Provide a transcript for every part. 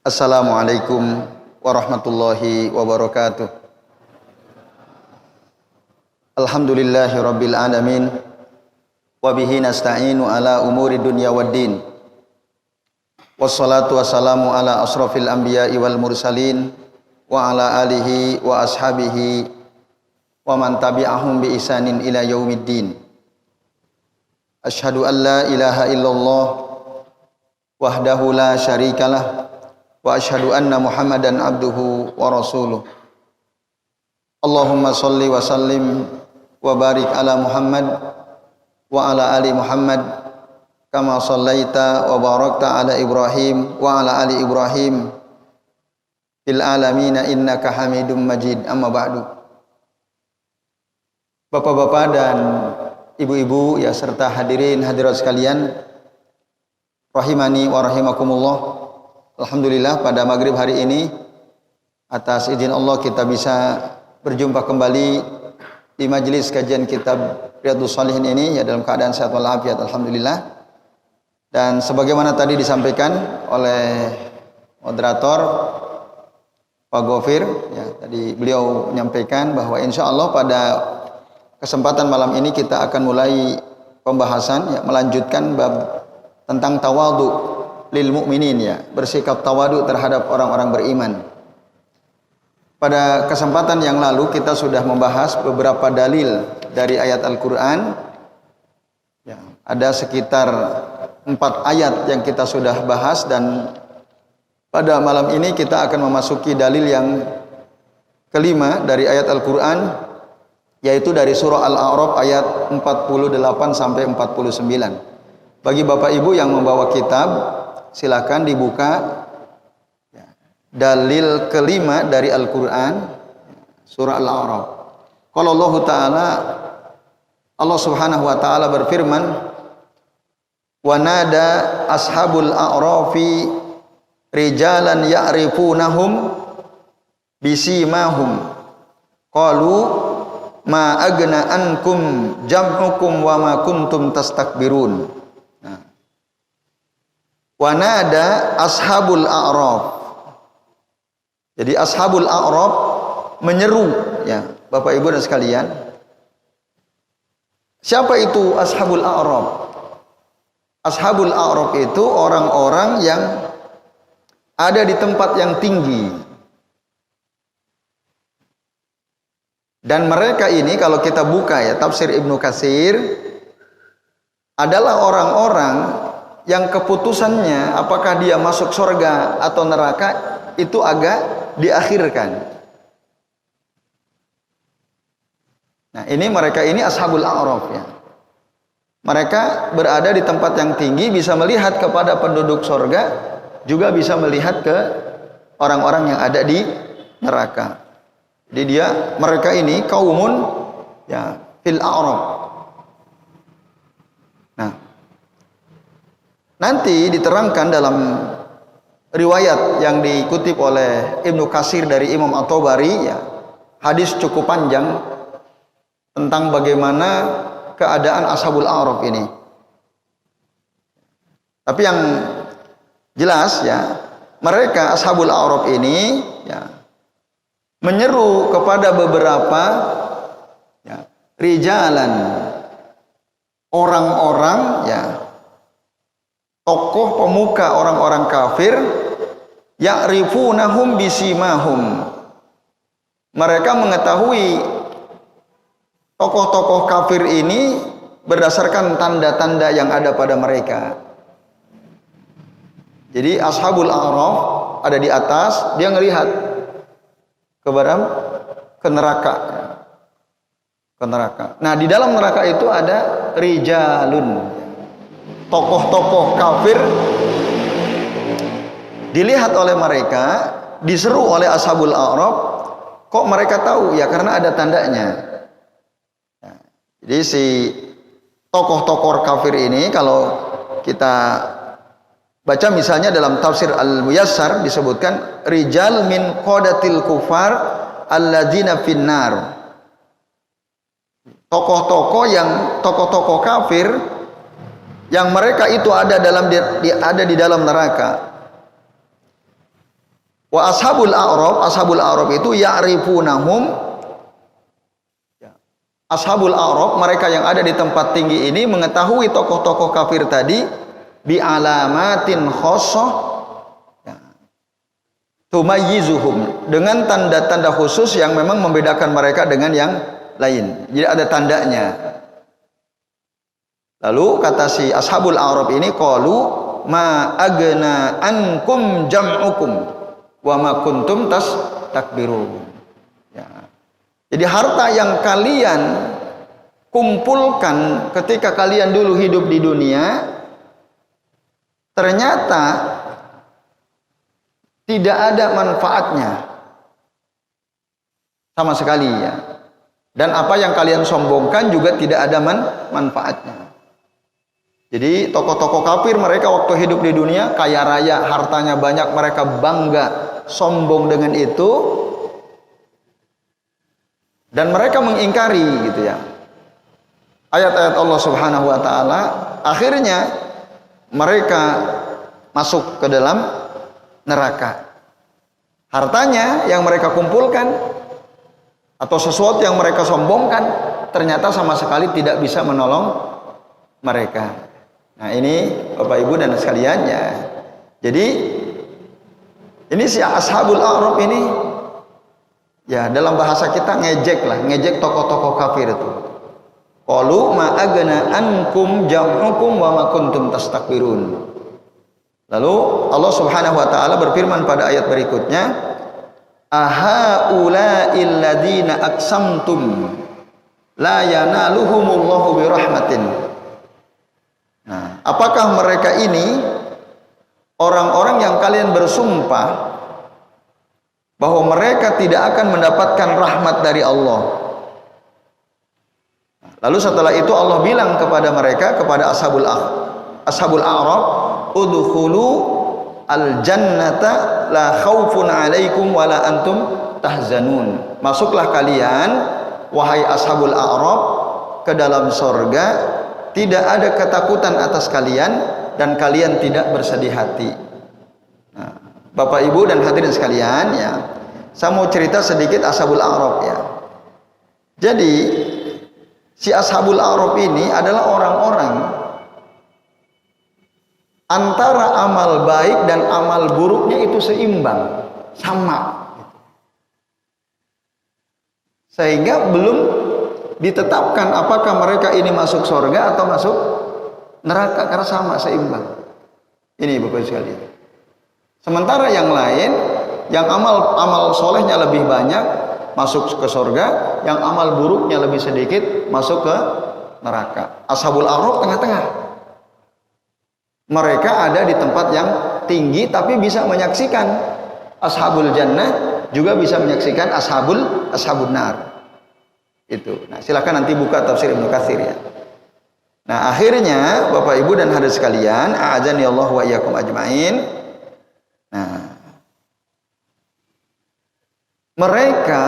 Assalamualaikum warahmatullahi wabarakatuh. Alhamdulillahi rabbil alamin. Wabihi nasta'inu ala umuri dunya waddin. Wassalatu wassalamu ala asrafil anbiya'i wal mursalin. Wa ala alihi wa ashabihi wa man tabi'ahum bi ihsanin ila yaumiddin. Asyhadu an la ilaha illallah wahdahu la syarikalah wa asyhadu anna Muhammadan abduhu wa rasuluh. Allahumma shalli wa sallim wa barik ala Muhammad wa ala ali Muhammad kama shallaita wa barakta ala Ibrahim wa ala ali Ibrahim fil alamin innaka Hamidum Majid. Amma ba'du. Bapak-bapak dan ibu-ibu ya serta hadirin hadirat sekalian rahimani wa rahimakumullah. Alhamdulillah pada maghrib hari ini atas izin Allah kita bisa berjumpa kembali di majelis kajian kitab Riyadhus Shalihin ini ya dalam keadaan sehat walafiat alhamdulillah. Dan sebagaimana tadi disampaikan oleh moderator Pak Gofir ya, tadi beliau menyampaikan bahwa insya Allah pada kesempatan malam ini kita akan mulai pembahasan ya, melanjutkan bab tentang tawadhu lil mu'minin ya, bersikap tawadu terhadap orang-orang beriman. Pada kesempatan yang lalu kita sudah membahas beberapa dalil dari ayat Al-Qur'an. Ya, ada sekitar 4 ayat yang kita sudah bahas dan pada malam ini kita akan memasuki dalil yang kelima dari ayat Al-Qur'an, yaitu dari surah Al-A'raf ayat 48 sampai 49. Bagi Bapak Ibu yang membawa kitab, silakan dibuka ya, dalil kelima dari Al-Quran surah Al-A'raf. Kalau Allah subhanahu wa ta'ala berfirman, wa nada ashabul a'rafi rijalan ya'rifunahum bisimahum qalu ma agna ankum jam'ukum wa ma kuntum tastakbirun. Wanada ashabul a'raf. Jadi ashabul a'raf menyeru ya Bapak Ibu dan sekalian. Siapa itu ashabul a'raf? Ashabul a'raf itu orang-orang yang ada di tempat yang tinggi. Dan mereka ini kalau kita buka ya tafsir Ibnu Katsir adalah orang-orang yang keputusannya apakah dia masuk surga atau neraka itu agak diakhirkan. Nah, mereka ini ashabul a'raf ya. Mereka berada di tempat yang tinggi, bisa melihat kepada penduduk surga, juga bisa melihat ke orang-orang yang ada di neraka. Jadi mereka ini kaumun ya fil a'raf. Nanti diterangkan dalam riwayat yang dikutip oleh Ibnu Katsir dari Imam At-Tabari ya, hadis cukup panjang tentang bagaimana keadaan ashabul a'raf ini. Tapi yang jelas ya, mereka ashabul a'raf ini ya menyeru kepada beberapa ya rijalan, orang-orang ya, tokoh pemuka orang-orang kafir, ya'rifunahum bisimahum. Mereka mengetahui tokoh-tokoh kafir ini berdasarkan tanda-tanda yang ada pada mereka. Jadi ashabul a'raf ada di atas, dia ngelihat ke neraka. Ke neraka. Nah, di dalam neraka itu ada rijalun, tokoh-tokoh kafir dilihat oleh mereka, diseru oleh ashabul a'raf. Kok mereka tahu? Ya karena ada tandanya. Nah, jadi si tokoh-tokoh kafir ini kalau kita baca misalnya dalam tafsir Al-Muyassar disebutkan rijal min qadatil kufar alladzina finnar. Tokoh-tokoh kafir yang mereka itu ada di dalam neraka. Wa ashabul a'raf itu ya'rifunahum. Ashabul a'raf, mereka yang ada di tempat tinggi ini mengetahui tokoh-tokoh kafir tadi bi alamatin khosoh, ya, tumayyizuhum, dengan tanda-tanda khusus yang memang membedakan mereka dengan yang lain. Jadi ada tandanya. Lalu kata si ashabul a'raf ini, qalu ma agna ankum jam'ukum wa ma kuntum tastakbirun. Ya. Jadi harta yang kalian kumpulkan ketika kalian dulu hidup di dunia ternyata tidak ada manfaatnya sama sekali, ya. Dan apa yang kalian sombongkan juga tidak ada manfaatnya. Jadi tokoh-tokoh kafir mereka waktu hidup di dunia kaya raya, hartanya banyak, mereka bangga, sombong dengan itu. Dan mereka mengingkari gitu ya ayat-ayat Allah Subhanahu wa taala, akhirnya mereka masuk ke dalam neraka. Hartanya yang mereka kumpulkan atau sesuatu yang mereka sombongkan ternyata sama sekali tidak bisa menolong mereka. Nah, ini Bapak Ibu dan sekalian, ya. Jadi ini si ashabul a'raf ini, ya, dalam bahasa kita ngejek tokoh-tokoh kafir itu. Qalu ma agna ankum jam'ukum wa ma kuntum tastakbirun. Lalu Allah Subhanahu wa taala berfirman pada ayat berikutnya, aha ula'il ladzina aqsamtum la yanaluhumullahu birahmatin. Nah, apakah mereka ini orang-orang yang kalian bersumpah bahwa mereka tidak akan mendapatkan rahmat dari Allah? Lalu setelah itu Allah bilang kepada mereka, kepada ashabul a'raf, udkhulu al-jannata la khaufun 'alaikum wa la antum tahzanun. Masuklah kalian wahai ashabul a'raf ke dalam surga, tidak ada ketakutan atas kalian dan kalian tidak bersedih hati. Nah, Bapak Ibu dan hadirin sekalian, ya, saya mau cerita sedikit ashabul a'raf, ya. Jadi si ashabul a'raf ini adalah orang-orang antara amal baik dan amal buruknya itu seimbang, sama, sehingga belum ditetapkan apakah mereka ini masuk surga atau masuk neraka, karena sama, seimbang. Ini Bapak sekalian. Sementara yang lain, yang amal solehnya lebih banyak masuk ke surga, yang amal buruknya lebih sedikit masuk ke neraka. Ashabul a'raf tengah-tengah. Mereka ada di tempat yang tinggi tapi bisa menyaksikan ashabul jannah, juga bisa menyaksikan ashabun nar. Itu. Nah, silakan nanti buka tafsir Ibnu Katsir, ya. Nah, akhirnya Bapak Ibu dan hadirin sekalian, a'adzani Allah wa iyyakum ajmain. Nah, mereka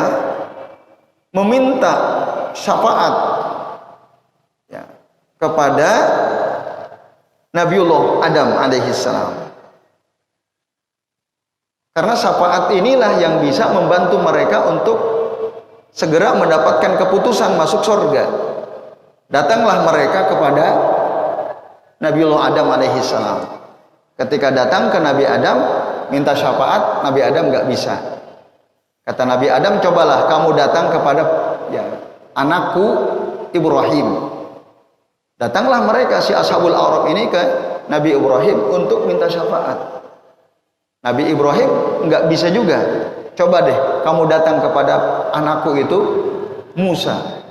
meminta syafaat, ya, kepada Nabiullah Adam alaihissalam. Karena syafaat inilah yang bisa membantu mereka untuk segera mendapatkan keputusan masuk surga. Datanglah mereka kepada Nabiullah Adam alaihissalam. Ketika datang ke Nabi Adam minta syafaat, Nabi Adam nggak bisa. Kata Nabi Adam, cobalah kamu datang kepada, ya, anakku Ibrahim. Datanglah mereka si ashabul a'raf ini ke Nabi Ibrahim untuk minta syafaat. Nabi Ibrahim nggak bisa juga. Coba deh kamu datang kepada anakku itu Musa.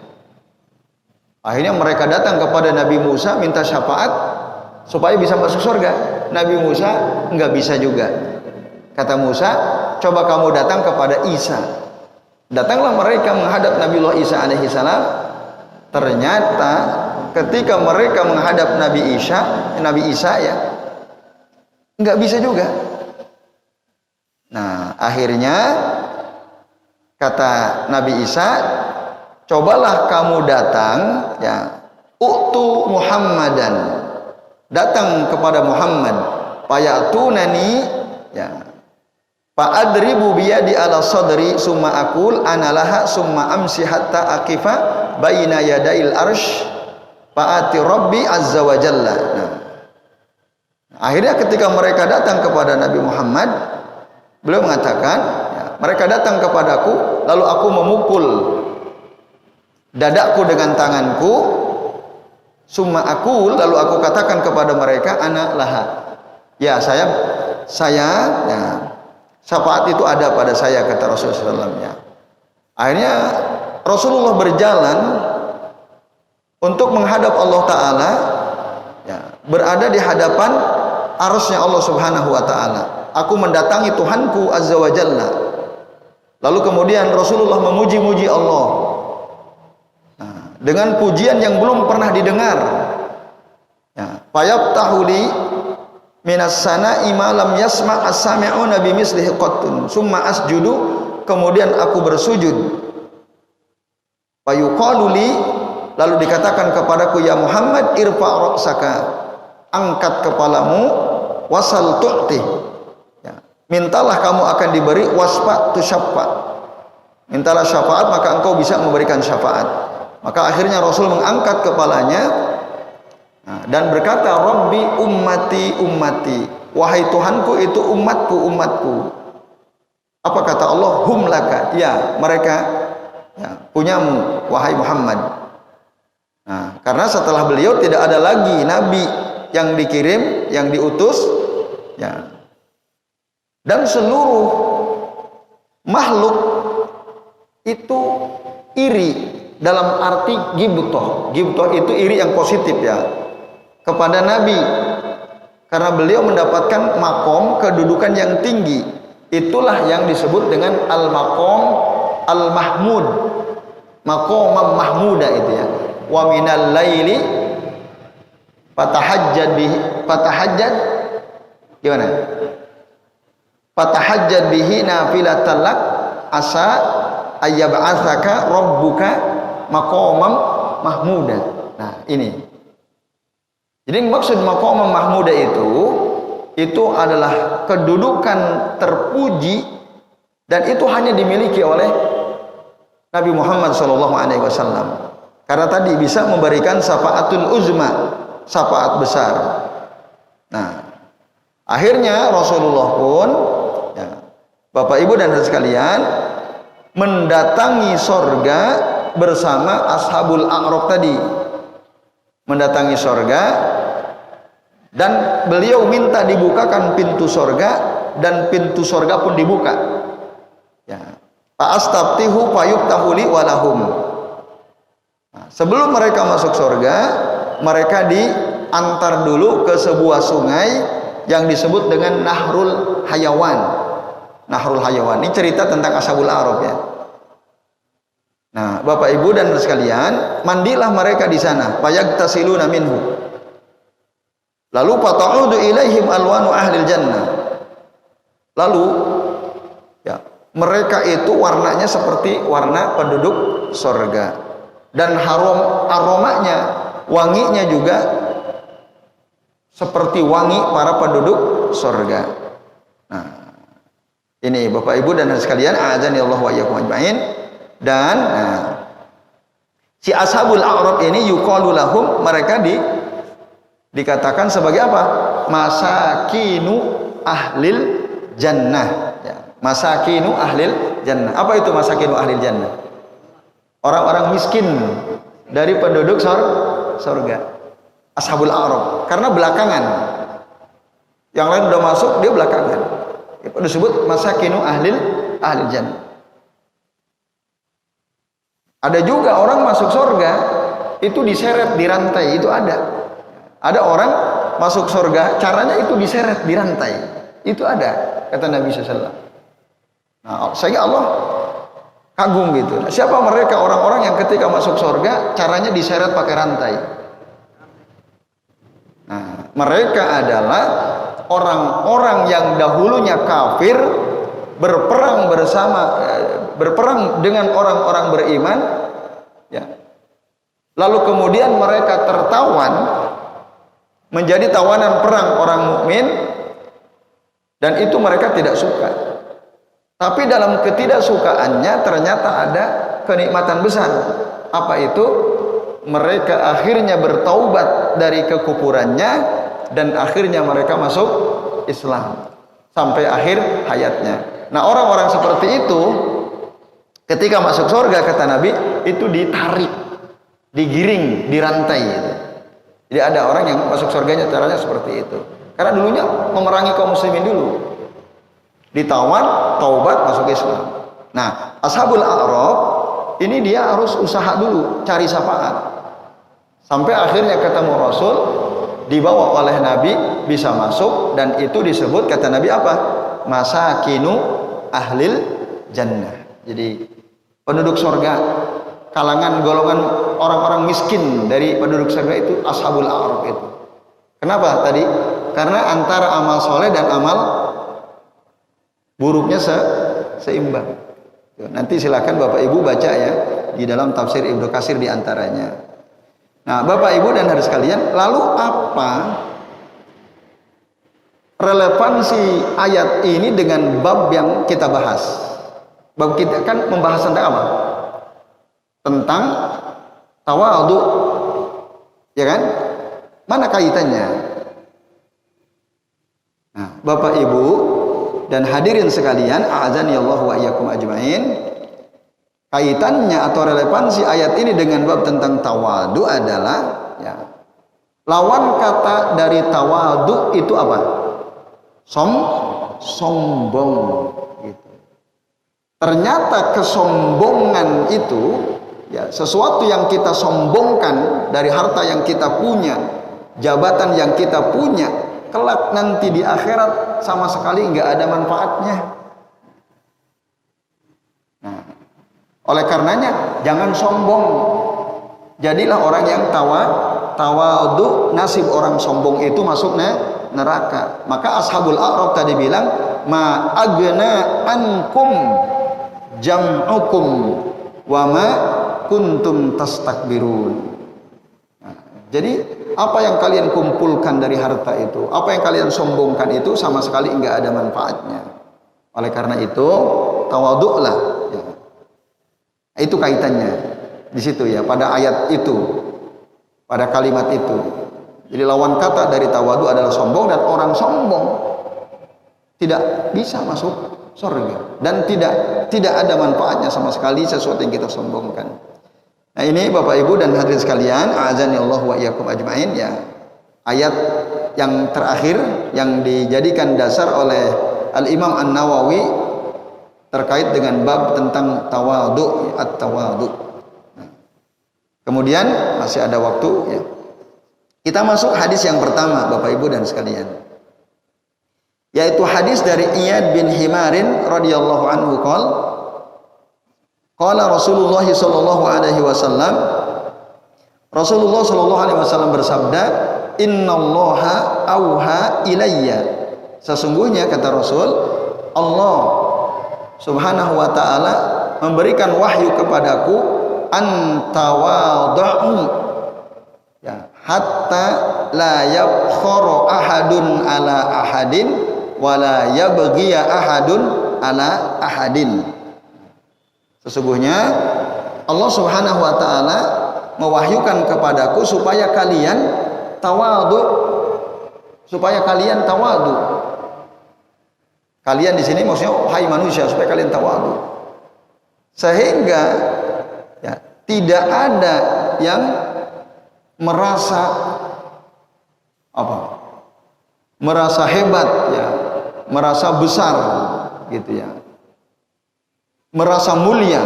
Akhirnya mereka datang kepada Nabi Musa minta syafaat supaya bisa masuk surga. Nabi Musa nggak bisa juga. Kata Musa, coba kamu datang kepada Isa. Datanglah mereka menghadap Nabiullah Isa alaihissalam. Ternyata ketika mereka menghadap Nabi Isa, ya, nggak bisa juga. Nah, akhirnya kata Nabi Isa, cobalah kamu datang, ya, uktu Muhammadan, datang kepada Muhammad, fayatunani, ya, Fa adribu biyadi ala sadri summa aqul ana laha summa amsi hatta aqifa baina yadail arsh faati rabbi azza wa jalla. Nah, akhirnya ketika mereka datang kepada Nabi Muhammad, beliau mengatakan, ya, mereka datang kepadaku lalu aku memukul dadaku dengan tanganku, summa aqul, lalu aku katakan kepada mereka ana laha. Ya, saya ya, syafaat itu ada pada saya, kata Rasulullah SAW. Akhirnya Rasulullah berjalan untuk menghadap Allah Ta'ala, ya, berada di hadapan arasnya Allah Subhanahu Wa Ta'ala. Aku mendatangi Tuhanku Azza wa Jalla. Lalu kemudian Rasulullah memuji-muji Allah, nah, dengan pujian yang belum pernah didengar. Ya, fayabtahu li minas sana'i ma lam yasma' as-sami'una bimislihi qattun summa asjudu, kemudian aku bersujud. Fayuqalu li, lalu dikatakan kepadaku, ya Muhammad irfa' ra'saka, angkat kepalamu, wasal tu'ti, ya, mintalah kamu akan diberi, wasfa' tusyaffa, mintalah syafaat maka engkau bisa memberikan syafaat. Maka akhirnya Rasul mengangkat kepalanya, nah, dan berkata, Rabbi ummati ummati, wahai Tuhanku itu umatku umatku. Apa kata Allah? Hum laka, ya mereka, ya, punyamu wahai Muhammad. Nah, karena setelah beliau tidak ada lagi nabi yang dikirim, yang diutus, ya, dan seluruh makhluk itu iri dalam arti gibtoh. Gibtoh itu iri yang positif, ya, kepada Nabi, karena beliau mendapatkan makom, kedudukan yang tinggi. Itulah yang disebut dengan al-maqam al-mahmud, maqamam mahmuda itu, ya. Wa minal laili fatahajjad bihi, fatahajjad gimana? Fatahajjad bihi nafilatan lak asa ayyab'atsaka rabbuka maqamam mahmuda. Nah, ini. Jadi maksud maqamam mahmuda itu adalah kedudukan terpuji, dan itu hanya dimiliki oleh Nabi Muhammad SAW. Karena tadi bisa memberikan syafaatul uzma, syafaat besar. Nah, akhirnya Rasulullah pun, ya, Bapak Ibu dan sekalian, mendatangi sorga bersama ashabul a'raf tadi, mendatangi sorga, dan beliau minta dibukakan pintu sorga, dan pintu sorga pun dibuka. Ya, fa'astabtihu fayubtahu li walahum. Nah, sebelum mereka masuk sorga, mereka diantar dulu ke sebuah sungai yang disebut dengan Nahrul Hayawan. Nahrul Hayawan ini cerita tentang ashabul a'raf, ya. Nah, Bapak Ibu dan sekalian, mandilah mereka di sana, fayagtasiluna minhu. Lalu fata'udu ilaihim alwanu ahlil jannah. Lalu, ya, mereka itu warnanya seperti warna penduduk sorga, dan aromanya, wanginya juga seperti wangi para penduduk sorga. Nah, ini Bapak Ibu dan sekalian, a'adzani Allah wa iyyakum ajmain. Dan nah, si ashabul a'raf ini yuqalu lahum, mereka dikatakan sebagai apa? Masakinu ahlil jannah, ya. Masakinu ahlil jannah. Apa itu masakinu ahlil jannah? Orang-orang miskin dari penduduk surga. Ashabul a'raf, karena belakangan. Yang lain udah masuk, dia belakangan. Itu disebut masakinu ahlil jannah. Ada juga orang masuk surga itu diseret di rantai, itu ada. Ada orang masuk surga caranya itu diseret di rantai, itu ada, kata Nabi SAW. Nah, saya Allah kagum gitu. Nah, siapa mereka orang-orang yang ketika masuk surga caranya diseret pakai rantai? Nah, mereka adalah orang-orang yang dahulunya kafir, berperang dengan orang-orang beriman, ya. Lalu kemudian mereka tertawan, menjadi tawanan perang orang mukmin, dan itu mereka tidak suka. Tapi dalam ketidaksukaannya ternyata ada kenikmatan besar. Apa itu? Mereka akhirnya bertaubat dari kekufurannya dan akhirnya mereka masuk Islam sampai akhir hayatnya. Nah, orang-orang seperti itu ketika masuk surga, kata Nabi, itu ditarik, digiring, dirantai. Jadi ada orang yang masuk surganya caranya seperti itu. Karena dulunya memerangi kaum muslimin dulu. Ditawan, taubat, masuk Islam. Nah, Ashabul A'raf ini dia harus usaha dulu, cari syafaat. Sampai akhirnya ketemu Rasul, dibawa oleh Nabi, bisa masuk, dan itu disebut, kata Nabi apa? Masakinu ahlil jannah. Jadi penduduk surga, kalangan golongan orang-orang miskin dari penduduk surga itu Ashabul A'raf itu. Kenapa tadi? Karena antara amal soleh dan amal buruknya seimbang. Nanti silakan Bapak Ibu baca ya di dalam tafsir Ibnu Katsir di antaranya. Nah, Bapak Ibu dan hadirin sekalian, lalu apa relevansi ayat ini dengan bab yang kita bahas? Bab kita kan membahas tentang apa? Tentang tawadhu. Ya kan? Mana kaitannya? Nah, Bapak Ibu dan hadirin sekalian, a'adzani Allah wa iyyakum ajmain, kaitannya atau relevansi ayat ini dengan bab tentang tawadhu adalah ya, lawan kata dari tawadhu itu apa? Sombong gitu. Ternyata kesombongan itu ya sesuatu yang kita sombongkan dari harta yang kita punya, jabatan yang kita punya, kelak nanti di akhirat sama sekali nggak ada manfaatnya. Nah, oleh karenanya jangan sombong. Jadilah orang yang tawadhu. Nasib orang sombong itu masuk neraka. Maka Ashabul A'raf tadi bilang, ma agna ankum jam'ukum wa ma kuntum tastakbirun. Nah, jadi apa yang kalian kumpulkan dari harta itu, apa yang kalian sombongkan itu sama sekali enggak ada manfaatnya. Oleh karena itu tawadhu'lah ya. Itu kaitannya di situ ya, pada ayat itu, pada kalimat itu. Jadi lawan kata dari tawadhu adalah sombong, dan orang sombong tidak bisa masuk surga dan tidak ada manfaatnya sama sekali sesuatu yang kita sombongkan. Nah, ini Bapak Ibu dan hadirin sekalian, a'adzani Allah wa iyyakum ajmain ya. Ayat yang terakhir yang dijadikan dasar oleh Al-Imam An-Nawawi terkait dengan bab tentang tawadhu, at-tawadhu. Nah, kemudian masih ada waktu ya. Kita masuk hadis yang pertama Bapak Ibu dan sekalian. Yaitu hadis dari Iyad bin Himarin radhiyallahu anhu qala Rasulullah sallallahu alaihi wasallam, Rasulullah sallallahu alaihi wasallam bersabda, innallaha auha ilayya, sesungguhnya kata Rasul, Allah subhanahu wa ta'ala memberikan wahyu kepadaku, antawadhu ya, hatta la yabkhara ahadun ala ahadin wala yabghiya ahadun ala ahadin. Sesungguhnya Allah subhanahu wa ta'ala mewahyukan kepadaku supaya kalian tawadhu, supaya kalian tawadhu. Kalian di sini maksudnya hai manusia, supaya kalian tawadhu. Sehingga ya, tidak ada yang merasa apa? Merasa hebat ya, merasa besar gitu ya. Merasa mulia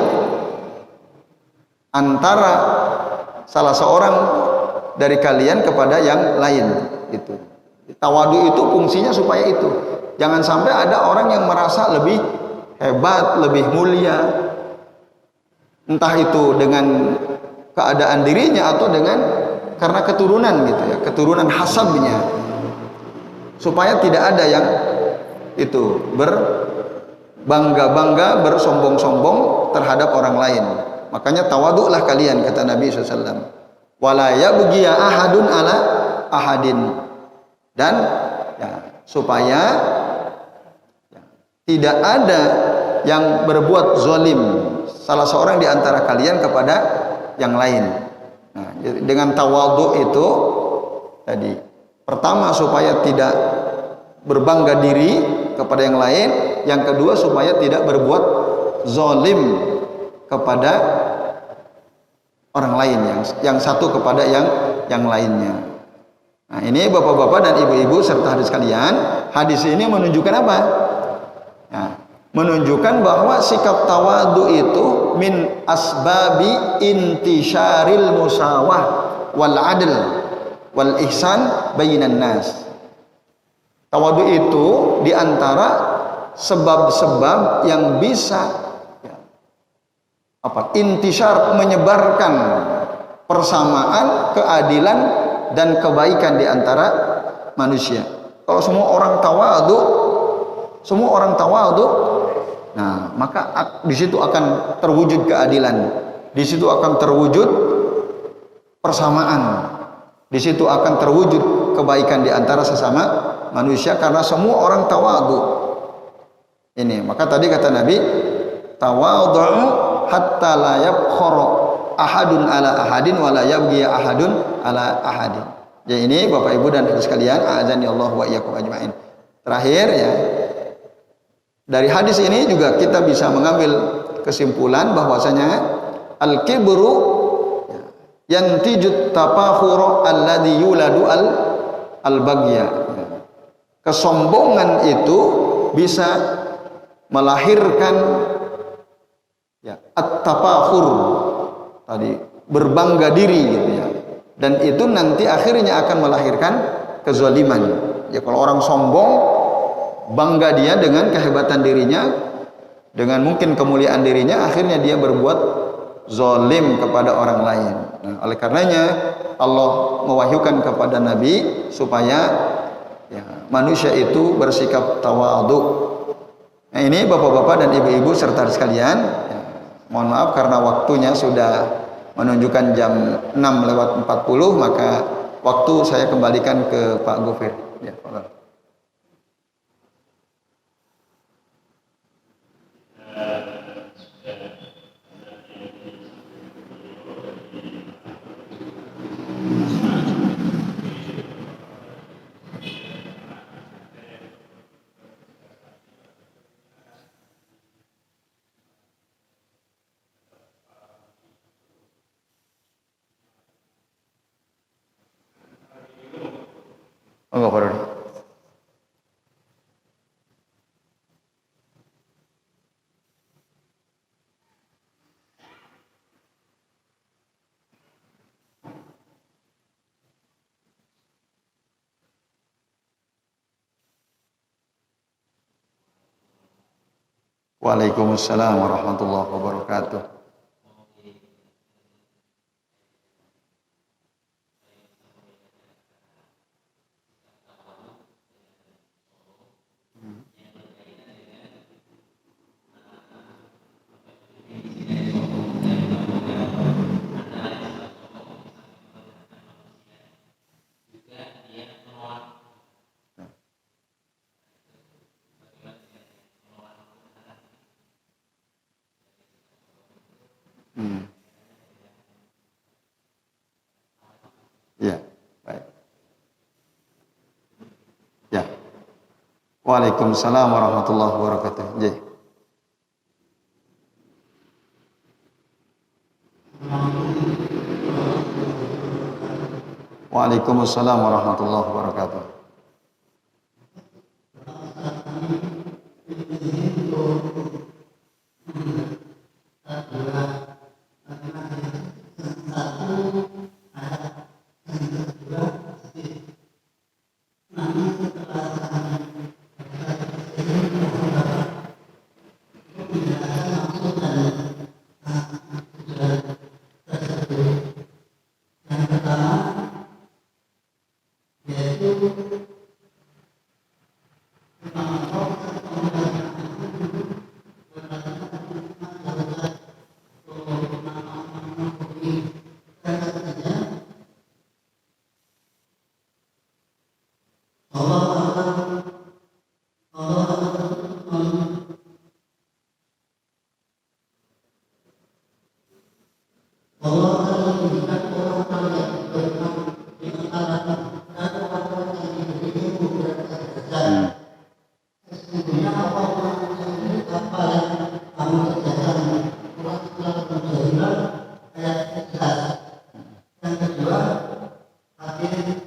antara salah seorang dari kalian kepada yang lain gitu. Tawadhu itu fungsinya supaya itu. Jangan sampai ada orang yang merasa lebih hebat, lebih mulia. Entah itu dengan keadaan dirinya atau dengan karena keturunan gitu ya, keturunan hasabnya. Supaya tidak ada yang itu berbangga-bangga, bersombong-sombong terhadap orang lain. Makanya tawadhu'lah kalian, kata Nabi SAW. Wala yabghiya ahadun ala ahadin. Dan ya, supaya ya, tidak ada yang berbuat zalim salah seorang di antara kalian kepada yang lain. Nah, dengan tawadhu itu tadi, pertama supaya tidak berbangga diri kepada yang lain, yang kedua supaya tidak berbuat zalim kepada orang lain, yang satu kepada yang lainnya. Nah, ini bapak-bapak dan ibu-ibu serta hadis sekalian, hadis ini menunjukkan apa? Nah, menunjukkan bahwa sikap tawadhu itu min asbabi intisyaril musawah wal adl wal ihsan bainan nas. Tawadhu itu diantara sebab-sebab yang bisa intisyar, menyebarkan persamaan, keadilan dan kebaikan di antara manusia. Kalau semua orang tawadhu, nah maka di situ akan terwujud keadilan, di situ akan terwujud persamaan, di situ akan terwujud kebaikan di antara sesama manusia karena semua orang tawadhu. Ini maka tadi kata Nabi, tawadhu hatta la yabkhara ahadun ala ahadin wa la yabghi ahadun ala ahadin. Jadi ini Bapak Ibu dan Saudara sekalian, a'adzani Allah wa iyyakum ajmain. Terakhir ya, dari hadis ini juga kita bisa mengambil kesimpulan bahwasanya al-kibru yantijut tafakhur alladhi yuladu al-baghya. Kesombongan itu bisa melahirkan at-tafakhur, tadi berbangga diri gitu ya. Dan itu nanti akhirnya akan melahirkan kezaliman. Ya kalau orang sombong, bangga dia dengan kehebatan dirinya, dengan mungkin kemuliaan dirinya, akhirnya dia berbuat zalim kepada orang lain. Nah, oleh karenanya Allah mewahyukan kepada Nabi supaya manusia itu bersikap tawadhu. Nah, ini bapak-bapak dan ibu-ibu serta sekalian, mohon maaf karena waktunya sudah menunjukkan jam 6:40, maka waktu saya kembalikan ke Pak Gofir. Ya, Pak. Enggak perlu. Waalaikumsalam warahmatullahi wabarakatuh. Ya, baik. Ya. Waalaikumsalam warahmatullahi wabarakatuh. Jadi. Waalaikumsalam warahmatullahi wabarakatuh. Allah sesungguhnya apa yang kamu kerjakan surat Al-Mujadilah ayat 11. Yang kedua, hadis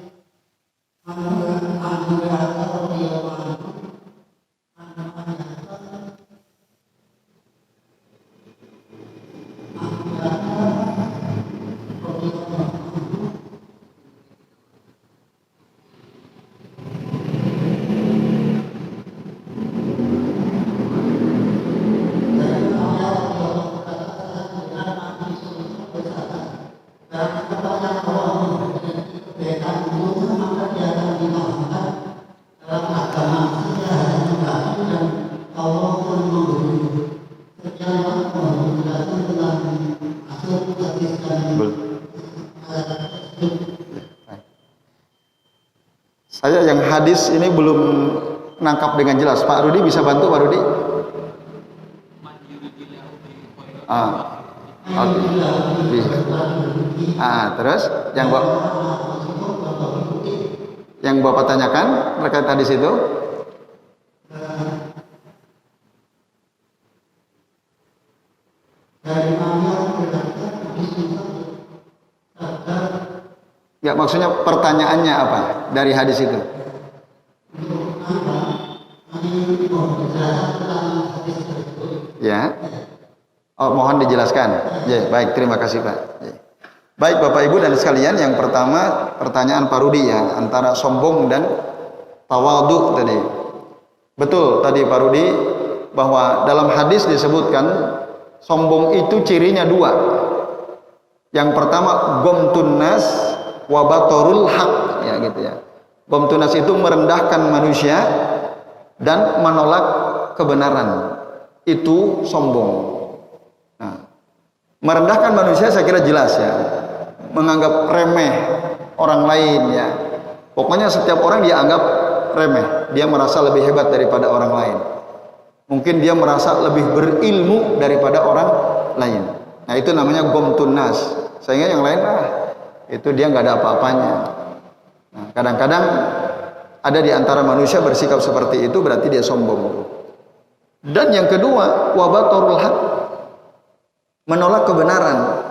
Saya yang hadis ini belum nangkap dengan jelas. Pak Rudi bisa bantu, Pak Rudi? Terus yang Bapak tanyakan terkait hadis itu? Ya, maksudnya pertanyaannya apa dari hadis itu? Ya. Oh, mohon dijelaskan. Ya, baik, terima kasih Pak. Ya. Baik Bapak Ibu dan sekalian, yang pertama pertanyaan Pak Rudi ya, antara sombong dan tawadhu tadi. Betul tadi Pak Rudi bahwa dalam hadis disebutkan sombong itu cirinya dua. Yang pertama gomtun nas wa batorul haq, ya gitu ya. Gomtun nas itu merendahkan manusia dan menolak kebenaran. Itu sombong. Nah, merendahkan manusia saya kira jelas ya. Menganggap remeh orang lain ya. Pokoknya setiap orang dia anggap remeh. Dia merasa lebih hebat daripada orang lain. Mungkin dia merasa lebih berilmu daripada orang lain. Nah, itu namanya gomtun nas. Sehingga yang lain itu dia nggak ada apa-apanya. Nah, kadang-kadang ada di antara manusia bersikap seperti itu, berarti dia sombong. Dan yang kedua, wabatorul haq, menolak kebenaran.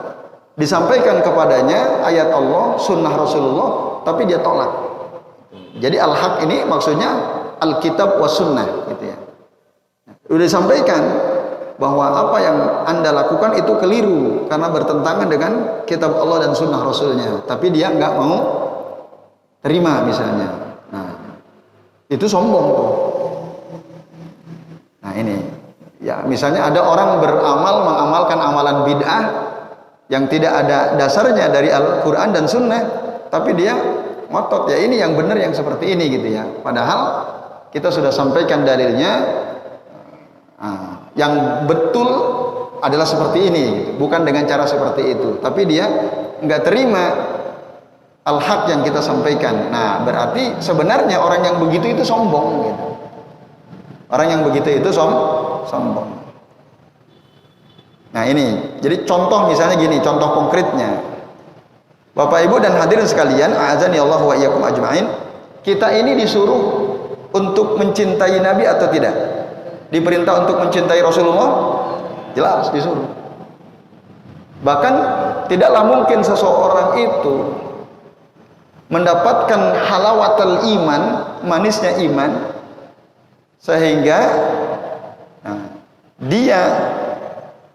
Disampaikan kepadanya ayat Allah, sunnah Rasulullah, tapi dia tolak. Jadi al-haq ini maksudnya alkitab wa sunnah, gitu ya. Sudah disampaikan bahwa apa yang Anda lakukan itu keliru karena bertentangan dengan kitab Allah dan sunnah Rasulnya, tapi dia nggak mau terima misalnya. Nah, itu sombong tuh. Nah ini, ya misalnya ada orang beramal mengamalkan amalan bid'ah yang tidak ada dasarnya dari Al-Quran dan Sunnah, tapi dia ngotot ya ini yang benar yang seperti ini gitu ya. Padahal kita sudah sampaikan dalilnya. Yang betul adalah seperti ini gitu. Bukan dengan cara seperti itu, tapi dia nggak terima al-haq yang kita sampaikan. Nah berarti sebenarnya orang yang begitu itu sombong gitu. Orang yang begitu itu sombong. Nah ini jadi contoh misalnya gini, contoh konkretnya Bapak Ibu dan hadirin sekalian, a'azani Allah wa iyyakum ajma'in, kita ini disuruh untuk mencintai Nabi atau tidak? Diperintah untuk mencintai Rasulullah? Jelas disuruh. Bahkan tidaklah mungkin seseorang itu mendapatkan halawatul iman, manisnya iman, sehingga dia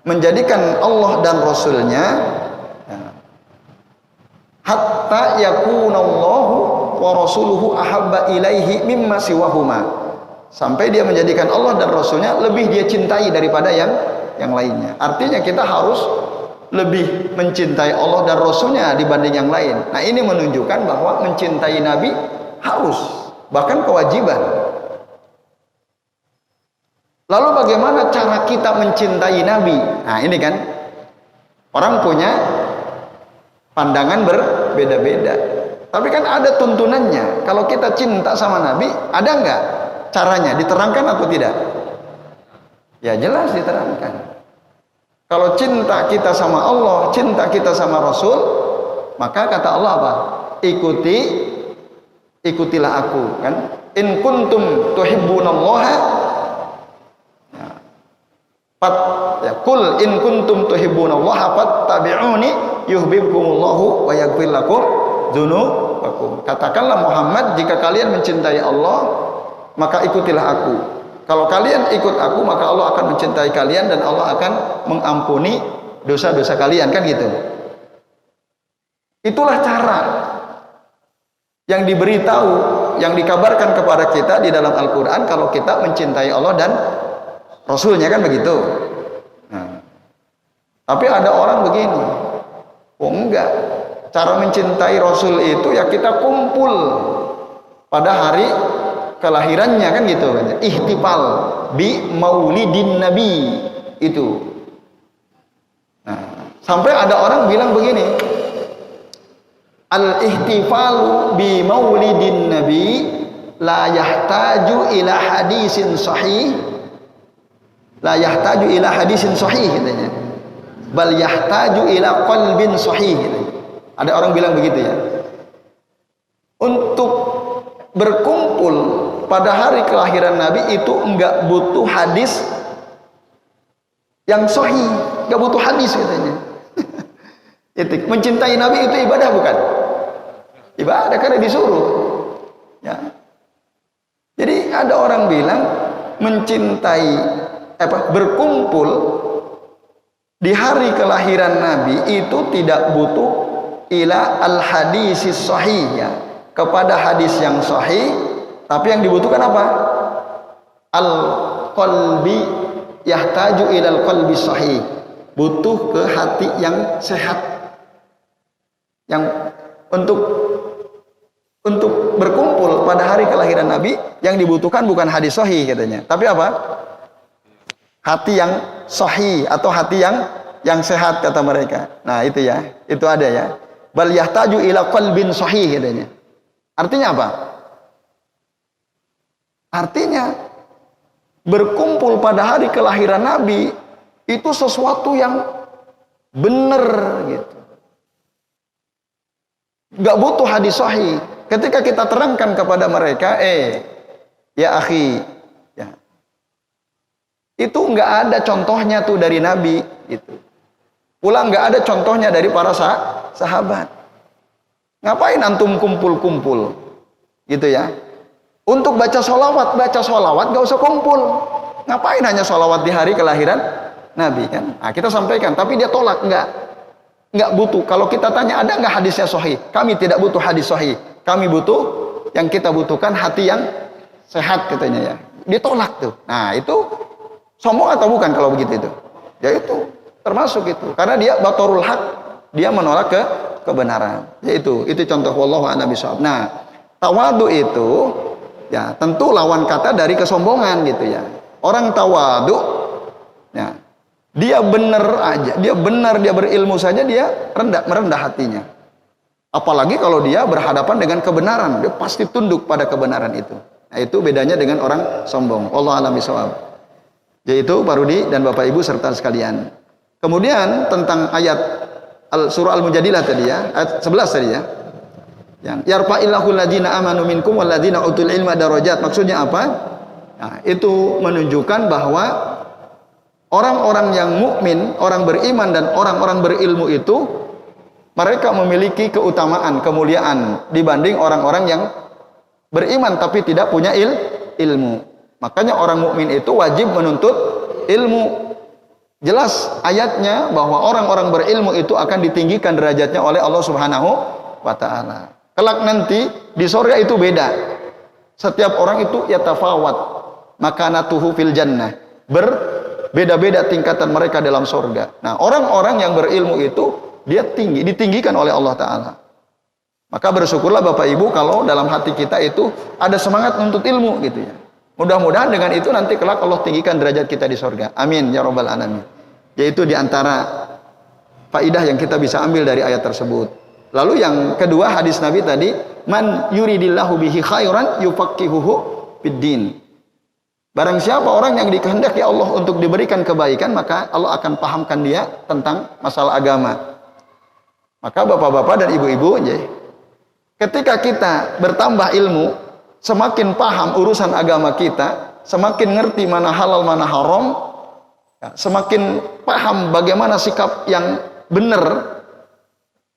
menjadikan Allah dan Rasulnya hatta yakunallahu wa rasuluhu ahabba ilaihi mimma siwahuma, sampai dia menjadikan Allah dan Rasulnya lebih dia cintai daripada yang lainnya. Artinya kita harus lebih mencintai Allah dan Rasulnya dibanding yang lain. Nah ini menunjukkan bahwa mencintai Nabi harus, bahkan kewajiban. Lalu bagaimana cara kita mencintai Nabi? Nah ini kan orang punya pandangan berbeda-beda, tapi kan ada tuntunannya. Kalau kita cinta sama Nabi, ada nggak caranya? Diterangkan atau tidak? Ya jelas diterangkan. Kalau cinta kita sama Allah, cinta kita sama Rasul, maka kata Allah apa? Ikutilah aku, kan? In kuntum tuhibbunallaha Qul in kuntum tuhibbunallaha fattabi'uni yuhibbukumullahu wa yaghfir lakum dzunubakum. Katakanlah Muhammad, jika kalian mencintai Allah, maka ikutilah aku. Kalau kalian ikut aku, maka Allah akan mencintai kalian dan Allah akan mengampuni dosa-dosa kalian, kan gitu. Itulah cara yang diberitahu, yang dikabarkan kepada kita di dalam Al-Quran kalau kita mencintai Allah dan Rasulnya, kan begitu. Nah, tapi ada orang begini, oh enggak, cara mencintai Rasul itu ya kita kumpul pada hari kelahirannya, kan gitu. Ihtifal bi maulidin nabi itu. Nah, sampai ada orang bilang begini, al-ihtifalu bi maulidin nabi la yahtaju ila hadisin sahih, la yahtaju ila hadisin sahih katanya, bal yahtaju ila qalbin sahih katanya. Ada orang bilang begitu ya. Untuk berkumpul pada hari kelahiran Nabi itu enggak butuh hadis yang sahih, enggak butuh hadis katanya. Itu mencintai Nabi itu ibadah bukan? Ibadah karena disuruh. Ya. Jadi ada orang bilang mencintai berkumpul di hari kelahiran Nabi itu tidak butuh ila al hadisis sahih, ya, kepada hadis yang sahih, tapi yang dibutuhkan apa? Al qalbi yahtaju ila al qalbi sahih, butuh ke hati yang sehat. Yang untuk berkumpul pada hari kelahiran Nabi yang dibutuhkan bukan hadis sahih katanya, tapi apa? Hati yang sahih atau hati yang sehat kata mereka. Nah, itu ya, itu ada ya. Bal yahtaju ila qalbin sahih katanya. Artinya apa? Artinya berkumpul pada hari kelahiran Nabi itu sesuatu yang benar gitu. Gak butuh hadis sahih. Ketika kita terangkan kepada mereka, ya akhi, ya, itu nggak ada contohnya tuh dari Nabi, gitu. Pulang nggak ada contohnya dari para sahabat. Ngapain antum kumpul-kumpul, gitu ya? Untuk baca sholawat nggak usah kumpul. Ngapain hanya sholawat di hari kelahiran Nabi, kan? Nah, kita sampaikan, tapi dia tolak, nggak butuh. Kalau kita tanya ada nggak hadisnya sahih, kami tidak butuh hadis sahih. Kami butuh, yang kita butuhkan hati yang sehat katanya ya. Ditolak tuh. Nah, itu sombong atau bukan kalau begitu itu? Ya itu termasuk itu. Karena dia batorul haq, dia menolak kebenaran. Ya itu contoh wallahu a'lam bishawab. Nah, tawadu itu ya tentu lawan kata dari kesombongan gitu ya. Orang tawadu ya, dia benar aja, dia berilmu saja dia merendah hatinya. Apalagi kalau dia berhadapan dengan kebenaran, dia pasti tunduk pada kebenaran itu. Nah, itu bedanya dengan orang sombong. Wallahu a'lam bishawab. Yaitu Pak Rudi dan Bapak Ibu serta sekalian. Kemudian tentang ayat surah Al-Mujadilah tadi ya, ayat 11 tadi ya. Yang yarfa'illahu alladziina aamanu minkum walladziina utul ilma darajat. Maksudnya apa? Nah, itu menunjukkan bahwa orang-orang yang mukmin, orang beriman dan orang-orang berilmu itu mereka memiliki keutamaan, kemuliaan dibanding orang-orang yang beriman tapi tidak punya ilmu. Makanya orang mukmin itu wajib menuntut ilmu. Jelas ayatnya bahwa orang-orang berilmu itu akan ditinggikan derajatnya oleh Allah Subhanahu wa taala. Kelak nanti di surga itu beda. Setiap orang itu yatafawat makanatuhu fil jannah. Berbeda-beda tingkatan mereka dalam surga. Nah, orang-orang yang berilmu itu dia ditinggikan oleh Allah taala. Maka bersyukurlah Bapak Ibu kalau dalam hati kita itu ada semangat untuk ilmu gitu ya. Mudah-mudahan dengan itu nanti kelak Allah tinggikan derajat kita di surga. Amin ya rabbal alamin. Yaitu diantara faidah yang kita bisa ambil dari ayat tersebut. Lalu yang kedua hadis Nabi tadi, man yuridillahu bihi khairan yufaqihuhu fiddin. Barang siapa orang yang dikehendaki Allah untuk diberikan kebaikan, maka Allah akan pahamkan dia tentang masalah agama. Maka bapak-bapak dan ibu-ibu, ketika kita bertambah ilmu, semakin paham urusan agama kita, semakin ngerti mana halal mana haram, Ya, semakin paham bagaimana sikap yang benar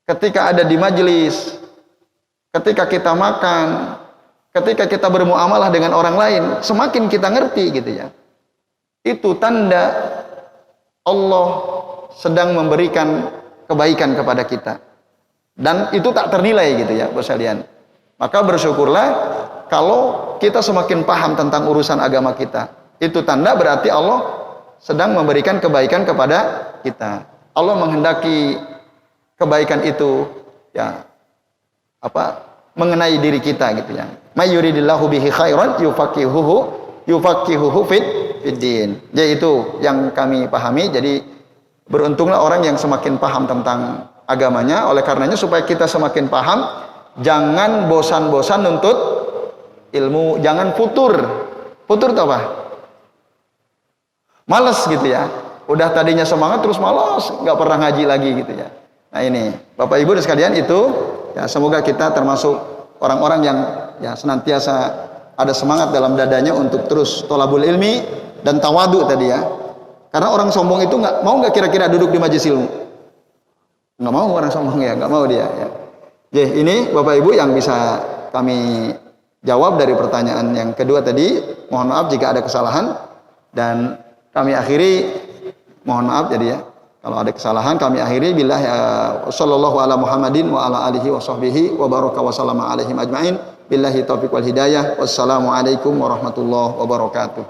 ketika ada di majelis, ketika kita makan, ketika kita bermuamalah dengan orang lain, semakin kita ngerti gitu ya. Itu tanda Allah sedang memberikan kebaikan kepada kita. Dan itu tak ternilai gitu ya, Bos sekalian. Maka bersyukurlah kalau kita semakin paham tentang urusan agama kita. Itu tanda berarti Allah sedang memberikan kebaikan kepada kita. Allah menghendaki kebaikan itu ya mengenai diri kita gitu ya. May yuridillahu bihi khairan yufaqihuhu fid din. Jadi itu yang kami pahami. Jadi beruntunglah orang yang semakin paham tentang agamanya. Oleh karenanya supaya kita semakin paham, jangan bosan-bosan nuntut ilmu, jangan futur. Futur itu apa? Males gitu ya. Udah tadinya semangat terus malas, nggak pernah ngaji lagi gitu ya. Nah ini, Bapak Ibu dan sekalian itu, ya semoga kita termasuk orang-orang yang ya senantiasa ada semangat dalam dadanya untuk terus thalabul ilmi dan tawadu tadi ya. Karena orang sombong itu nggak kira-kira duduk di majelis ilmu. Nggak mau orang sombong ya, nggak mau dia ya. Jadi ini Bapak Ibu yang bisa kami jawab dari pertanyaan yang kedua tadi. Mohon maaf jika ada kesalahan dan kami akhiri, mohon maaf jadi ya kalau ada kesalahan, kami akhiri billah sallallahu ala Muhammadin wa ala alihi wa sahbihi wa baraka wa sallama alaihim ajmain billahi taufiq wal hidayah. Wassalamu alaikum warahmatullahi wabarakatuh.